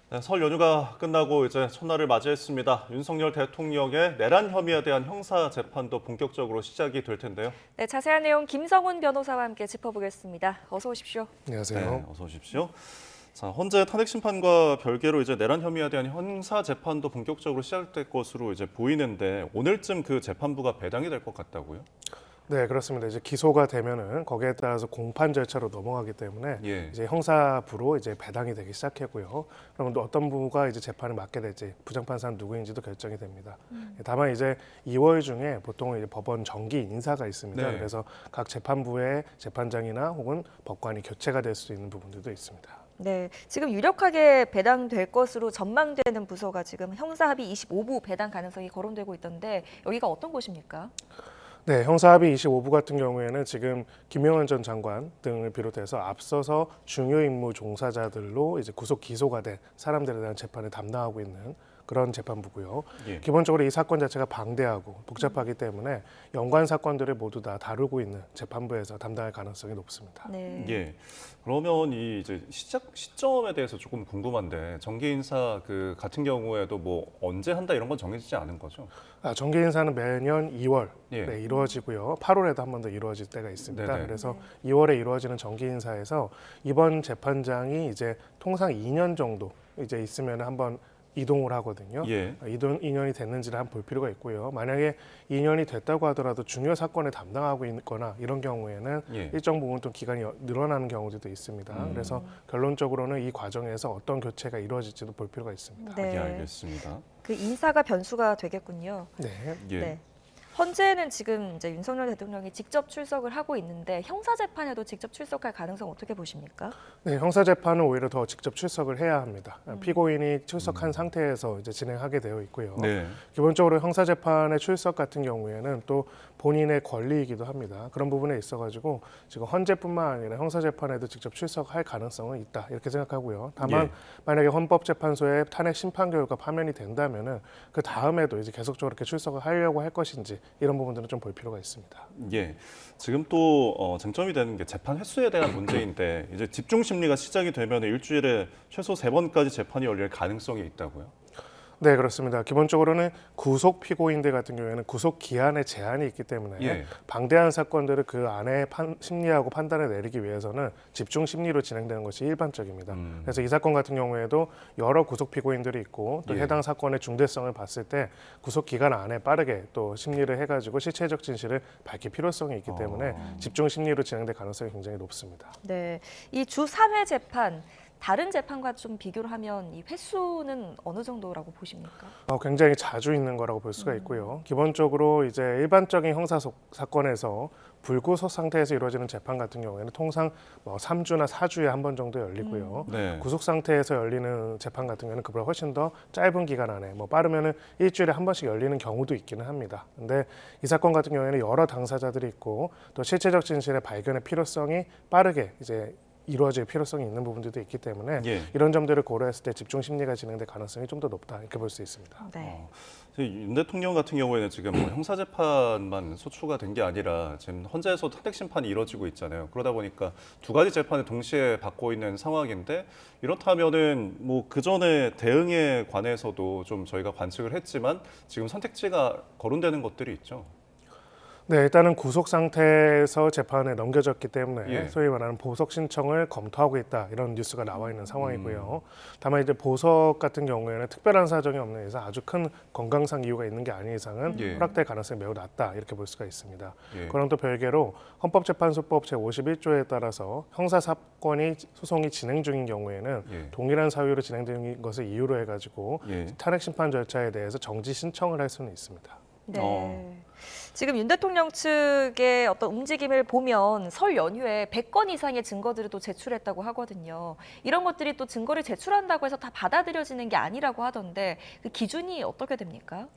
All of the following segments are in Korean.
네, 설 연휴가 끝나고 이제 첫날을 맞이했습니다. 윤석열 대통령의 내란 혐의에 대한 형사 재판도 본격적으로 시작이 될 텐데요. 네, 자세한 내용 김성훈 변호사와 함께 짚어보겠습니다. 어서 오십시오. 안녕하세요. 네, 어서 오십시오. 자, 현재 탄핵 심판과 별개로 이제 내란 혐의에 대한 형사 재판도 본격적으로 시작될 것으로 이제 보이는데 오늘쯤 그 재판부가 배당이 될 것 같다고요? 네, 그렇습니다. 이제 기소가 되면은 거기에 따라서 공판 절차로 넘어가기 때문에 예. 이제 형사부로 이제 배당이 되기 시작했고요. 그럼 또 어떤 부가 이제 재판을 맡게 될지 부장판사는 누구인지도 결정이 됩니다. 다만 이제 2월 중에 보통 이제 법원 정기 인사가 있습니다. 네. 그래서 각 재판부의 재판장이나 혹은 법관이 교체가 될 수 있는 부분들도 있습니다. 네, 지금 유력하게 배당될 것으로 전망되는 부서가 지금 형사합의 25부 배당 가능성이 거론되고 있던데 여기가 어떤 곳입니까? 네, 형사합의 25부 같은 경우에는 지금 김영환 전 장관 등을 비롯해서 앞서서 중요 임무 종사자들로 이제 구속 기소가 된 사람들에 대한 재판을 담당하고 있는 그런 재판부고요. 예. 기본적으로 이 사건 자체가 방대하고 복잡하기 때문에 연관 사건들을 모두 다 다루고 있는 재판부에서 담당할 가능성이 높습니다. 네. 예. 그러면 이 이제 시점에 대해서 조금 궁금한데 정기 인사 그 같은 경우에도 뭐 언제 한다 이런 건 정해지지 않은 거죠? 정기 인사는 매년 2월에 예. 이루어지고요. 8월에도 한 번 더 이루어질 때가 있습니다. 네네. 그래서 2월에 이루어지는 정기 인사에서 이번 재판장이 이제 통상 2년 정도 이제 있으면 한번 이동을 하거든요. 예. 2년이 됐는지를 한번 볼 필요가 있고요. 만약에 2년이 됐다고 하더라도 중요 사건을 담당하고 있거나 이런 경우에는 예. 일정 부분 또 기간이 늘어나는 경우들도 있습니다. 그래서 결론적으로는 이 과정에서 어떤 교체가 이루어질지도 볼 필요가 있습니다. 네. 예, 알겠습니다. 그 인사가 변수가 되겠군요. 네. 예. 네. 현재는 지금 이제 윤석열 대통령이 직접 출석을 하고 있는데 형사 재판에도 직접 출석할 가능성 어떻게 보십니까? 네, 형사 재판은 오히려 더 직접 출석을 해야 합니다. 피고인이 출석한 상태에서 이제 진행하게 되어 있고요. 네. 기본적으로 형사 재판의 출석 같은 경우에는 또 본인의 권리이기도 합니다. 그런 부분에 있어가지고 지금 헌재뿐만 아니라 형사 재판에도 직접 출석할 가능성은 있다 이렇게 생각하고요. 다만 예. 만약에 헌법재판소의 탄핵 심판 결과 파면이 된다면은 그 다음에도 이제 계속적으로 이렇게 출석을 하려고 할 것인지 이런 부분들은 좀 볼 필요가 있습니다. 예. 지금 또 쟁점이 되는 게 재판 횟수에 대한 문제인데 이제 집중 심리가 시작이 되면 일주일에 최소 3번까지 재판이 열릴 가능성이 있다고요? 네, 그렇습니다. 기본적으로는 구속 피고인들 같은 경우에는 구속 기한에 제한이 있기 때문에 예. 방대한 사건들을 그 안에 심리하고 판단을 내리기 위해서는 집중 심리로 진행되는 것이 일반적입니다. 그래서 이 사건 같은 경우에도 여러 구속 피고인들이 있고 또 예. 해당 사건의 중대성을 봤을 때 구속 기간 안에 빠르게 또 심리를 해가지고 실체적 진실을 밝힐 필요성이 있기 때문에 집중 심리로 진행될 가능성이 굉장히 높습니다. 네. 이 주 3회 재판 다른 재판과 좀 비교를 하면 이 횟수는 어느 정도라고 보십니까? 굉장히 자주 있는 거라고 볼 수가 있고요. 기본적으로 이제 일반적인 형사 사건에서 불구속 상태에서 이루어지는 재판 같은 경우에는 통상 3주나 4주에 한 번 정도 열리고요. 네. 구속 상태에서 열리는 재판 같은 경우는 그보다 훨씬 더 짧은 기간 안에 빠르면은 일주일에 한 번씩 열리는 경우도 있기는 합니다. 근데 이 사건 같은 경우에는 여러 당사자들이 있고 또 실체적 진실의 발견의 필요성이 빠르게 이제 이루어질 필요성이 있는 부분들도 있기 때문에 예. 이런 점들을 고려했을 때 집중 심리가 진행될 가능성이 좀 더 높다 이렇게 볼 수 있습니다. 네. 윤 대통령 같은 경우에는 지금 형사 재판만 소추가 된 게 아니라 지금 헌재에서 탄핵 심판이 이뤄지고 있잖아요. 그러다 보니까 두 가지 재판을 동시에 받고 있는 상황인데 이렇다면은 뭐 그 전에 대응에 관해서도 좀 저희가 관측을 했지만 지금 선택지가 거론되는 것들이 있죠. 네, 일단은 구속 상태에서 재판에 넘겨졌기 때문에 예. 소위 말하는 보석 신청을 검토하고 있다 이런 뉴스가 나와 있는 상황이고요. 다만 이제 보석 같은 경우에는 특별한 사정이 없는 이상 아주 큰 건강상 이유가 있는 게 아닌 이상은 예. 허락될 가능성이 매우 낮다 이렇게 볼 수가 있습니다. 예. 그럼 또 별개로 헌법재판소법 제51조에 따라서 형사 사건이 소송이 진행 중인 경우에는 예. 동일한 사유로 진행되는 것을 이유로 해가지고 예. 탄핵 심판 절차에 대해서 정지 신청을 할 수는 있습니다. 네. 지금 윤 대통령 측의 어떤 움직임을 보면 설 연휴에 100건 이상의 증거들을 또 제출했다고 하거든요. 이런 것들이 또 증거를 제출한다고 해서 다 받아들여지는 게 아니라고 하던데 그 기준이 어떻게 됩니까?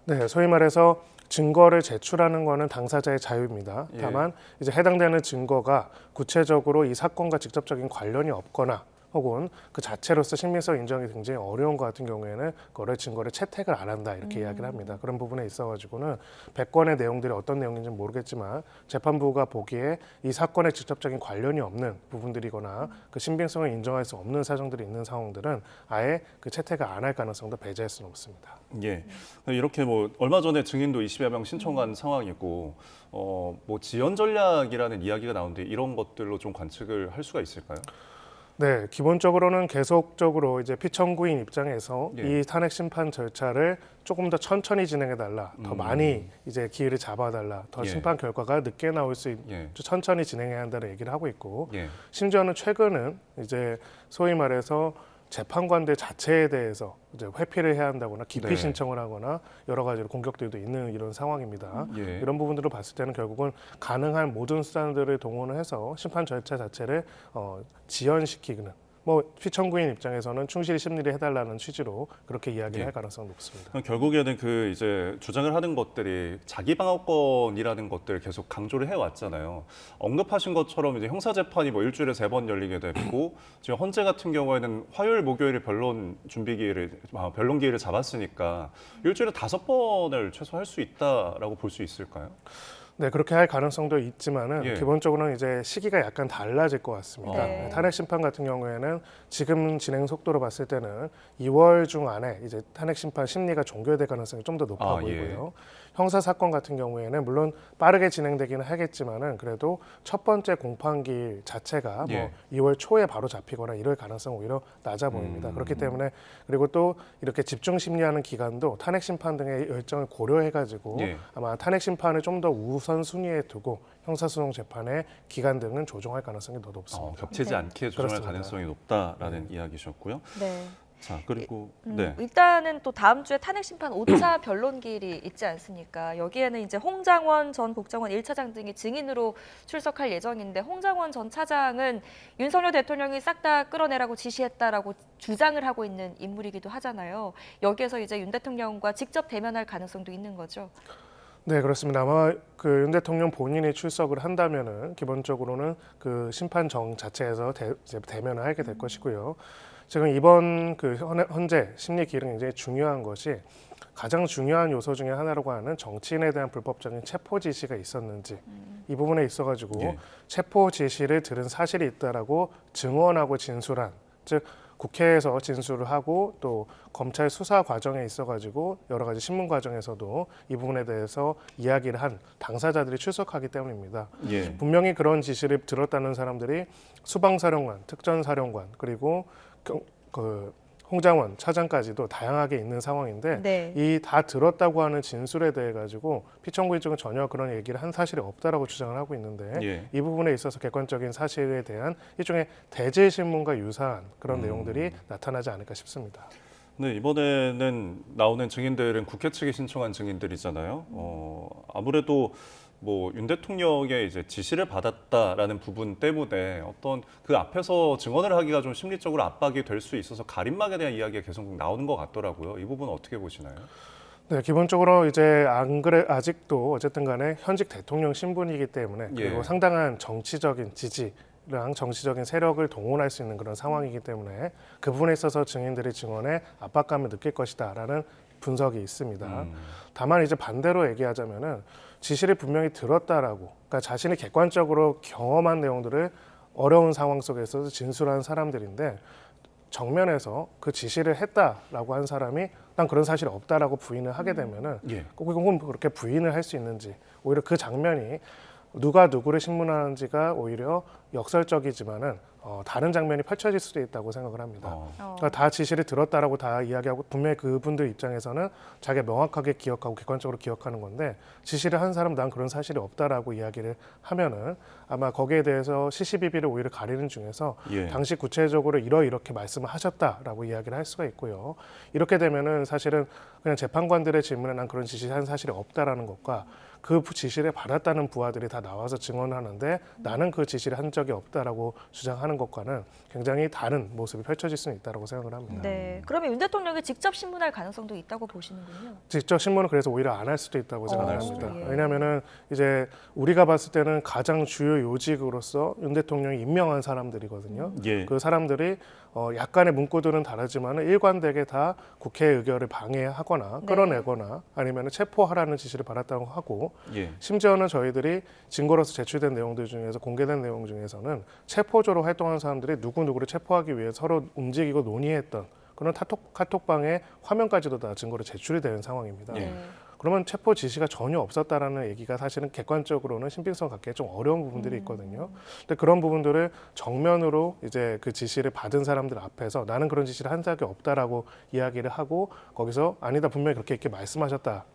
네, 소위 말해서 증거를 제출하는 것은 당사자의 자유입니다. 예. 다만 이제 해당되는 증거가 구체적으로 이 사건과 직접적인 관련이 없거나 혹은 그 자체로서 신빙성 인정이 굉장히 어려운 것 같은 경우에는 그거를 증거를 채택을 안 한다 이렇게 이야기를 합니다. 그런 부분에 있어가지고는 100건의 내용들이 어떤 내용인지는 모르겠지만 재판부가 보기에 이 사건에 직접적인 관련이 없는 부분들이거나 그 신빙성을 인정할 수 없는 사정들이 있는 상황들은 아예 그 채택을 안 할 가능성도 배제할 수는 없습니다. 예. 이렇게 뭐 얼마 전에 증인도 20여 명 신청한 상황이고 뭐 지연 전략이라는 이야기가 나오는데 이런 것들로 좀 관측을 할 수가 있을까요? 네, 기본적으로는 계속적으로 이제 피청구인 입장에서 예. 이 탄핵 심판 절차를 조금 더 천천히 진행해 달라, 더 많이 이제 기회를 잡아달라, 더 예. 심판 결과가 늦게 나올 수 예. 천천히 진행해야 한다는 얘기를 하고 있고, 예. 심지어는 최근은 이제 소위 말해서 재판관들 자체에 대해서 이제 회피를 해야 한다거나 기피 네. 신청을 하거나 여러 가지로 공격들도 있는 이런 상황입니다. 예. 이런 부분들을 봤을 때는 결국은 가능한 모든 수단들을 동원을 해서 심판 절차 자체를 지연시키는 뭐 피청구인 입장에서는 충실히 심리를 해달라는 취지로 그렇게 이야기를 예. 할 가능성이 높습니다. 그럼 결국에는 그 이제 주장을 하는 것들이 자기 방어권이라는 것들을 계속 강조를 해왔잖아요. 언급하신 것처럼 이제 형사 재판이 뭐 일주일에 3번 열리게 되고 지금 헌재 같은 경우에는 화요일, 목요일에 변론 기일을 잡았으니까 일주일에 5번을 최소 할 수 있다라고 볼 수 있을까요? 네, 그렇게 할 가능성도 있지만은 예. 기본적으로는 이제 시기가 약간 달라질 것 같습니다. 네. 탄핵 심판 같은 경우에는 지금 진행 속도로 봤을 때는 2월 중 안에 이제 탄핵 심판 심리가 종결될 가능성이 좀 더 높아 아, 보이고요. 형사 사건 같은 경우에는 물론 빠르게 진행되기는 하겠지만은 그래도 첫 번째 공판기일 자체가 예. 뭐 2월 초에 바로 잡히거나 이럴 가능성은 오히려 낮아 보입니다. 그렇기 때문에 그리고 또 이렇게 집중 심리하는 기간도 탄핵 심판 등의 열정을 고려해가지고 예. 아마 탄핵 심판을 좀 더 우선 순위에 두고 형사소송 재판의 기간 등은 조정할 가능성이 더 높습니다. 겹치지 네. 않게 조정할 그렇습니다. 가능성이 높다라는 이야기셨고요. 네. 자, 그리고 네. 일단은 또 다음 주에 탄핵 심판 5차 변론기일이 있지 않습니까? 여기에는 이제 홍장원 전 국정원 1차장 등이 증인으로 출석할 예정인데 홍장원 전 차장은 윤석열 대통령이 싹 다 끌어내라고 지시했다라고 주장을 하고 있는 인물이기도 하잖아요. 여기에서 이제 윤 대통령과 직접 대면할 가능성도 있는 거죠. 네, 그렇습니다. 아마 그 윤 대통령 본인이 출석을 한다면은 기본적으로는 그 심판정 자체에서 이제 대면을 하게 될 것이고요. 지금 이번 그 헌재 심리 기일은 굉장히 중요한 것이 가장 중요한 요소 중에 하나라고 하는 정치인에 대한 불법적인 체포 지시가 있었는지 이 부분에 있어가지고 예. 체포 지시를 들은 사실이 있다라고 증언하고 진술한 즉 국회에서 진술을 하고 또 검찰 수사 과정에 있어가지고 여러 가지 신문 과정에서도 이 부분에 대해서 이야기를 한 당사자들이 출석하기 때문입니다. 예. 분명히 그런 지시를 들었다는 사람들이 수방사령관, 특전사령관 그리고 그 홍장원 차장까지도 다양하게 있는 상황인데 네. 이 다 들었다고 하는 진술에 대해 가지고 피청구인 쪽은 전혀 그런 얘기를 한 사실이 없다라고 주장을 하고 있는데 예. 이 부분에 있어서 객관적인 사실에 대한 일종의 대질 신문과 유사한 그런 내용들이 나타나지 않을까 싶습니다. 네, 이번에는 나오는 증인들은 국회 측이 신청한 증인들이잖아요. 아무래도 뭐 윤 대통령의 이제 지시를 받았다라는 부분 때문에 어떤 그 앞에서 증언을 하기가 좀 심리적으로 압박이 될 수 있어서 가림막에 대한 이야기가 계속 나오는 것 같더라고요. 이 부분은 어떻게 보시나요? 네, 기본적으로 이제 안 그래 아직도 어쨌든 간에 현직 대통령 신분이기 때문에 그리고 예. 상당한 정치적인 지지랑 정치적인 세력을 동원할 수 있는 그런 상황이기 때문에 그 부분에 있어서 증인들의 증언에 압박감을 느낄 것이다라는 분석이 있습니다. 다만 이제 반대로 얘기하자면은 지시를 분명히 들었다라고, 그러니까 자신이 객관적으로 경험한 내용들을 어려운 상황 속에서 진술한 사람들인데 정면에서 그 지시를 했다라고 한 사람이 난 그런 사실이 없다라고 부인을 하게 되면은 예. 꼭 이건 그렇게 부인을 할 수 있는지 오히려 그 장면이 누가 누구를 신문하는지가 오히려 역설적이지만은 다른 장면이 펼쳐질 수도 있다고 생각을 합니다. 그러니까 다 지시를 들었다라고 다 이야기하고 분명히 그분들 입장에서는 자기가 명확하게 기억하고 객관적으로 기억하는 건데 지시를 한 사람 난 그런 사실이 없다라고 이야기를 하면은 아마 거기에 대해서 시시비비를 오히려 가리는 중에서 예. 당시 구체적으로 이렇게 말씀을 하셨다라고 이야기를 할 수가 있고요. 이렇게 되면은 사실은 그냥 재판관들의 질문에 난 그런 지시한 사실이 없다라는 것과 그 지시를 받았다는 부하들이 다 나와서 증언하는데 나는 그 지시를 한 적이 없다라고 주장하는 것과는 굉장히 다른 모습이 펼쳐질 수는 있다고 생각을 합니다. 네. 그러면 윤 대통령이 직접 신문할 가능성도 있다고 보시는군요. 직접 신문은 그래서 오히려 안 할 수도 있다고 생각을 할 합니다. 수도 있고. 왜냐하면은 이제 우리가 봤을 때는 가장 주요 요직으로서 윤 대통령이 임명한 사람들이거든요. 예. 그 사람들이 약간의 문구들은 다르지만 일관되게 다 국회의 의결을 방해하거나 네. 끌어내거나 아니면 체포하라는 지시를 받았다고 하고 예. 심지어는 저희들이 증거로서 제출된 내용들 중에서 공개된 내용 중에서는 체포조로 활동하는 사람들이 누구누구를 체포하기 위해 서로 움직이고 논의했던 그런 카톡방의 화면까지도 다 증거로 제출이 되는 상황입니다. 예. 그러면 체포 지시가 전혀 없었다라는 얘기가 사실은 객관적으로는 신빙성 갖기에 좀 어려운 부분들이 있거든요. 근데 그런 부분들을 정면으로 이제 그 지시를 받은 사람들 앞에서 나는 그런 지시를 한 적이 없다라고 이야기를 하고 거기서 아니다 분명히 그렇게 이렇게 말씀하셨다.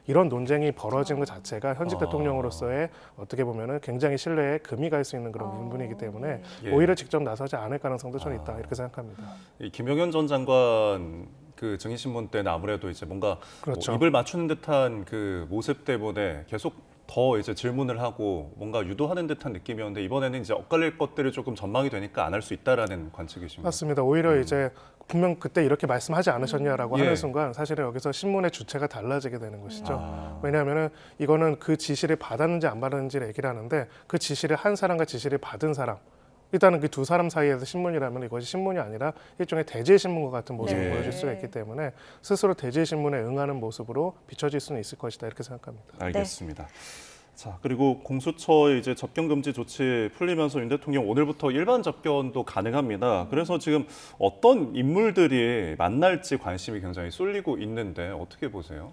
이런 논쟁이 벌어지는 것 자체가 현직 대통령으로서의 어떻게 보면은 굉장히 신뢰에 금이 갈 수 있는 그런 부분이기 때문에 예. 오히려 직접 나서지 않을 가능성도 좀 있다 이렇게 생각합니다. 이 김용현 전 장관 그 증인신문 때는 아무래도 이제 뭔가 그렇죠. 뭐 입을 맞추는 듯한 그 모습 때문에 계속 더 이제 질문을 하고 뭔가 유도하는 듯한 느낌이었는데 이번에는 이제 엇갈릴 것들이 조금 전망이 되니까 안 할 수 있다라는 관측이신가요? 맞습니다. 오히려 이제 분명 그때 이렇게 말씀하지 않으셨냐라고 예. 하는 순간 사실은 여기서 신문의 주체가 달라지게 되는 것이죠. 아. 왜냐하면은 이거는 그 지시를 받았는지 안 받았는지를 얘기를 하는데 그 지시를 한 사람과 지시를 받은 사람 일단은 그 두 사람 사이에서 신문이라면 이것이 신문이 아니라 일종의 대질 신문과 같은 모습을 네. 보여줄 수가 있기 때문에 스스로 대질 신문에 응하는 모습으로 비춰질 수는 있을 것이다 이렇게 생각합니다. 알겠습니다. 자, 그리고 공수처의 이제 접견 금지 조치 풀리면서 윤 대통령 오늘부터 일반 접견도 가능합니다. 그래서 지금 어떤 인물들이 만날지 관심이 굉장히 쏠리고 있는데 어떻게 보세요?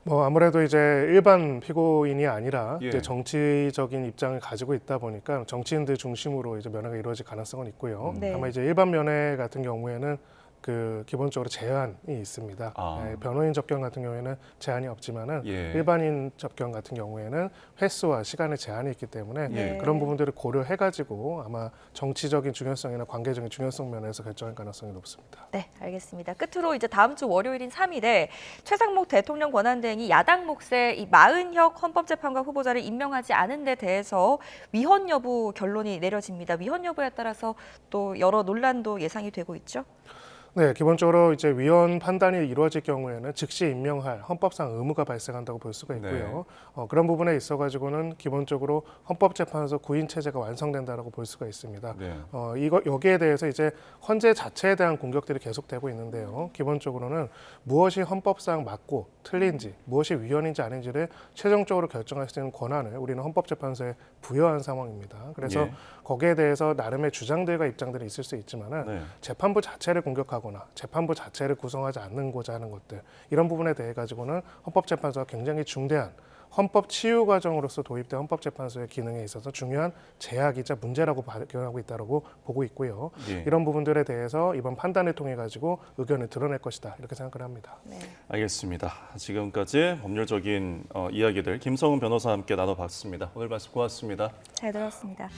뭐 아무래도 이제 일반 피고인이 아니라 예. 이제 정치적인 입장을 가지고 있다 보니까 정치인들 중심으로 이제 면회가 이루어질 가능성은 있고요. 네. 다만 이제 일반 면회 같은 경우에는 그 기본적으로 제한이 있습니다. 아. 변호인 접견 같은 경우에는 제한이 없지만은 예. 일반인 접견 같은 경우에는 횟수와 시간에 제한이 있기 때문에 네. 그런 부분들을 고려해가지고 아마 정치적인 중요성이나 관계적인 중요성 면에서 결정할 가능성이 높습니다. 네, 알겠습니다. 끝으로 이제 다음 주 월요일인 3일에 최상목 대통령 권한대행이 야당 몫의 이 마은혁 헌법재판관 후보자를 임명하지 않은 데 대해서 위헌 여부 결론이 내려집니다. 위헌 여부에 따라서 또 여러 논란도 예상이 되고 있죠. 네, 기본적으로 이제 위헌 판단이 이루어질 경우에는 즉시 임명할 헌법상 의무가 발생한다고 볼 수가 있고요. 그런 부분에 있어가지고는 기본적으로 헌법재판소 구인 체제가 완성된다라고 볼 수가 있습니다. 네. 여기에 대해서 이제 헌재 자체에 대한 공격들이 계속되고 있는데요. 기본적으로는 무엇이 헌법상 맞고 틀린지, 무엇이 위헌인지 아닌지를 최종적으로 결정할 수 있는 권한을 우리는 헌법재판소에 부여한 상황입니다. 그래서 예. 거기에 대해서 나름의 주장들과 입장들이 있을 수 있지만은 네. 재판부 자체를 공격하거나 재판부 자체를 구성하지 않는고자 하는 것들 이런 부분에 대해 가지고는 헌법재판소가 굉장히 중대한 헌법 치유 과정으로서 도입된 헌법재판소의 기능에 있어서 중요한 제약이자 문제라고 발견하고 있다고 보고 있고요. 예. 이런 부분들에 대해서 이번 판단을 통해 가지고 의견을 드러낼 것이다 이렇게 생각을 합니다. 네. 알겠습니다. 지금까지 법률적인 이야기들 김성은 변호사와 함께 나눠봤습니다. 오늘 말씀 고맙습니다. 잘 들었습니다.